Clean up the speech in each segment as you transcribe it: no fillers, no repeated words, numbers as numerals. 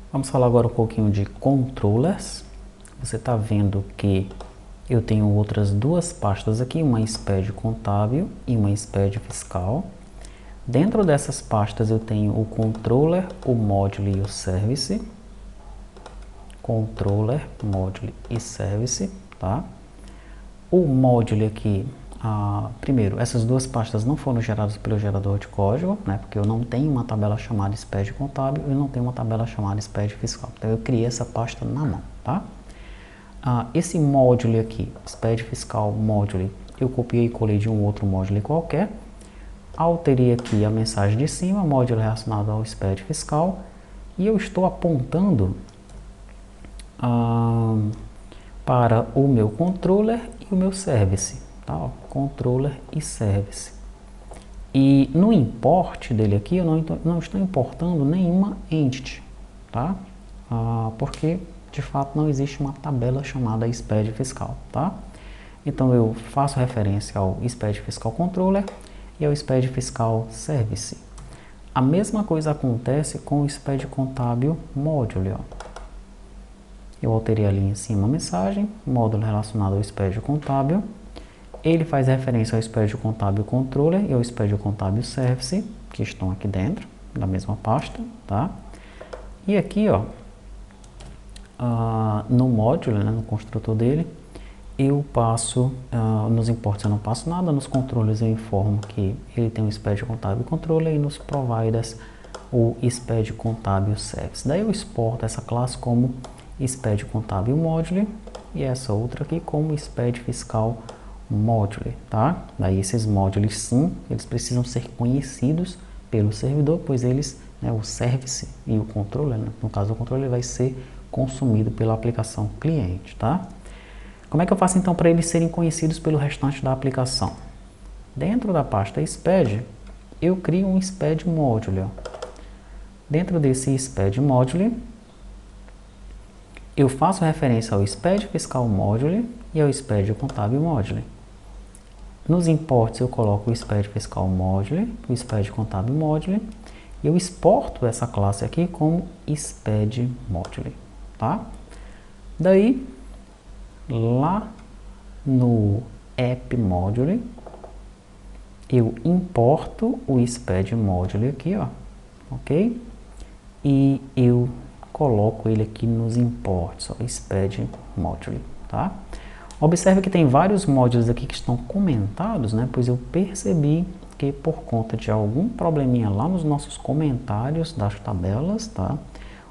Vamos falar agora um pouquinho de controllers. Você está vendo que eu tenho outras duas pastas aqui, uma SPED contábil e uma SPED fiscal. Dentro dessas pastas eu tenho o controller, o module e o service. Controller, module e service, tá? O module aqui, primeiro, essas duas pastas não foram geradas pelo gerador de código, né? Porque eu não tenho uma tabela chamada SPED contábil e não tenho uma tabela chamada SPED fiscal. Então eu criei essa pasta na mão, tá? Esse module aqui, SPED fiscal module, eu copiei e colei de um outro module qualquer. Alterei aqui a mensagem de cima, module relacionado ao SPED fiscal, e eu estou apontando para o meu controller e o meu service, tá? Ó, controller e service. E no import dele aqui eu não estou importando nenhuma entity, tá? Porque de fato não existe uma tabela chamada SPED fiscal, tá? Então eu faço referência ao SPED fiscal controller e ao SPED fiscal service. A mesma coisa acontece com o SPED contábil module, ó. Eu alterei ali em cima a mensagem, módulo relacionado ao SPED contábil. Ele faz referência ao SPED contábil controller e ao SPED contábil service, que estão aqui dentro da mesma pasta, tá? E aqui, ó, no módulo, né, no construtor dele, eu passo, nos imports eu não passo nada, nos controles eu informo que ele tem um SPED contábil controller e nos providers o SPED contábil service. Daí eu exporto essa classe como SPED contábil module e essa outra aqui como SPED fiscal module, tá? Daí esses modules sim, eles precisam ser conhecidos pelo servidor, pois eles, né, o service e o controller, né, no caso o controller vai ser consumido pela aplicação cliente, tá? Como é que eu faço então para eles serem conhecidos pelo restante da aplicação? Dentro da pasta SPED, eu crio um SPED module, ó. Dentro desse SPED module, eu faço referência ao SPED fiscal module e ao SPED contábil module. Nos imports eu coloco o SPED fiscal module, o SPED contábil module, e eu exporto essa classe aqui como SPED module, tá? Daí, lá no app module, eu importo o SPED module aqui, ó, ok? E eu coloco ele aqui nos imports, ó, SPED module, tá? Observe que tem vários módulos aqui que estão comentados, né? Pois eu percebi que por conta de algum probleminha lá nos nossos comentários das tabelas, tá?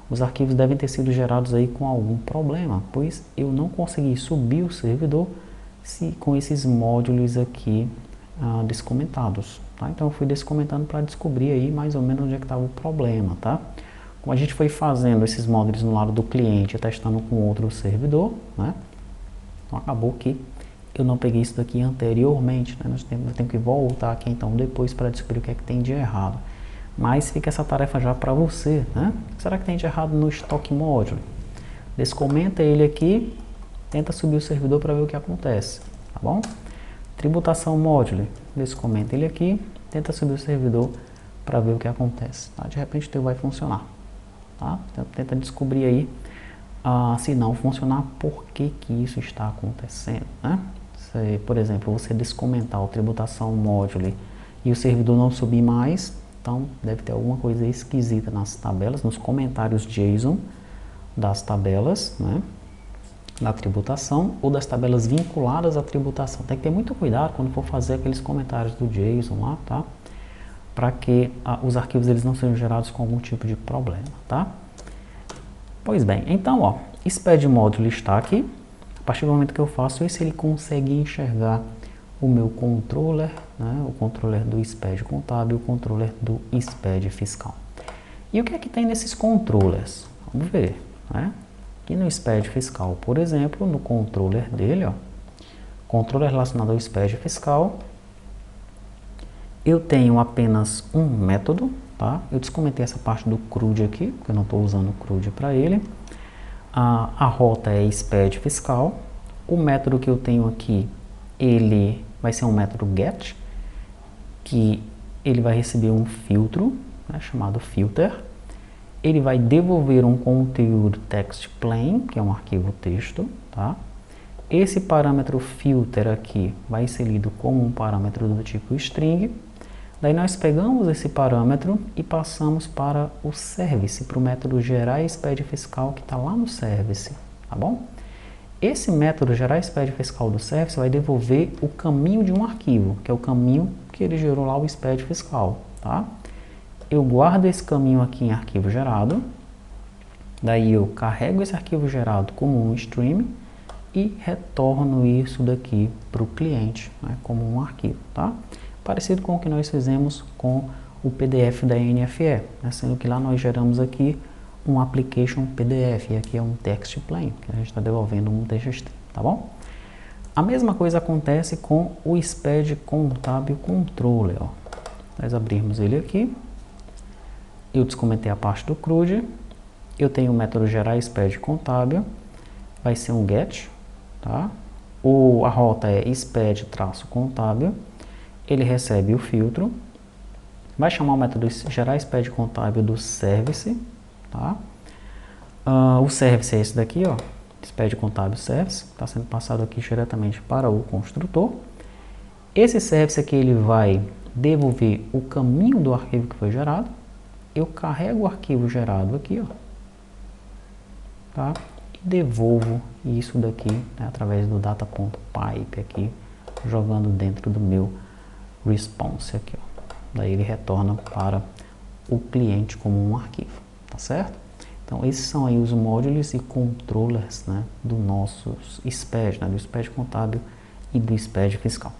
Os arquivos devem ter sido gerados aí com algum problema, pois eu não consegui subir o servidor com esses módulos aqui descomentados, tá? Então eu fui descomentando para descobrir aí mais ou menos onde é que estava o problema, tá? Como a gente foi fazendo esses módulos no lado do cliente, testando com outro servidor, né? Então acabou que eu não peguei isso daqui anteriormente, né? Eu tenho que voltar aqui então depois para descobrir o que é que tem de errado. Mas fica essa tarefa já para você, né? O que será que tem de errado no Stock Module? Descomenta ele aqui, tenta subir o servidor para ver o que acontece, tá bom? Tributação Module, descomenta ele aqui, tenta subir o servidor para ver o que acontece, tá? De repente o teu vai funcionar, tá? Então, tenta descobrir aí, se não funcionar, por que que isso está acontecendo, né? Se, por exemplo, você descomentar o Tributação Module e o servidor não subir mais, então deve ter alguma coisa esquisita nas tabelas, nos comentários JSON das tabelas, né, da tributação ou das tabelas vinculadas à tributação. Tem que ter muito cuidado quando for fazer aqueles comentários do JSON lá, tá? Para que os arquivos eles não sejam gerados com algum tipo de problema, tá? Pois bem, então, ó, SPED Module está aqui. A partir do momento que eu faço isso, ele consegue enxergar o meu controller, né, o controller do SPED contábil, o controller do SPED fiscal. E o que é que tem nesses controllers? Vamos ver, né? Aqui no SPED fiscal, por exemplo, no controller dele, ó, controller relacionado ao SPED fiscal, eu tenho apenas um método, tá? Eu descomentei essa parte do CRUD aqui, porque eu não estou usando o CRUD para ele. A rota é SPED fiscal. O método que eu tenho aqui, ele vai ser um método get, que ele vai receber um filtro, né, chamado filter, ele vai devolver um conteúdo text plain, que é um arquivo texto, tá? Esse parâmetro filter aqui vai ser lido como um parâmetro do tipo string. Daí nós pegamos esse parâmetro e passamos para o service, para o método gerar SPED fiscal que está lá no service, tá bom? Esse método gerar SPED fiscal do service vai devolver o caminho de um arquivo, que é o caminho que ele gerou lá o SPED fiscal, tá? Eu guardo esse caminho aqui em arquivo gerado, daí eu carrego esse arquivo gerado como um stream e retorno isso daqui para o cliente, né, como um arquivo, tá? Parecido com o que nós fizemos com o PDF da NFE, né, sendo que lá nós geramos aqui um application PDF, e aqui é um text plain, que a gente está devolvendo um TXT, tá bom? A mesma coisa acontece com o SPED Contábil Controller, ó. Nós abrirmos ele aqui, eu descomentei a parte do CRUD, eu tenho o método gerar SPED contábil, vai ser um get, tá? A rota é SPED-contábil, ele recebe o filtro, vai chamar o método gerar SPED contábil do service, tá? O service é esse daqui, ó, SPED contábil service, está sendo passado aqui diretamente para o construtor. Esse service aqui ele vai devolver o caminho do arquivo que foi gerado. Eu carrego o arquivo gerado aqui, ó, tá? E devolvo isso daqui, né, através do data.pipe aqui, jogando dentro do meu response aqui, ó. Daí ele retorna para o cliente como um arquivo, tá certo? Então esses são aí os módulos e controllers, né, do nosso SPED, né, do SPED contábil e do SPED fiscal.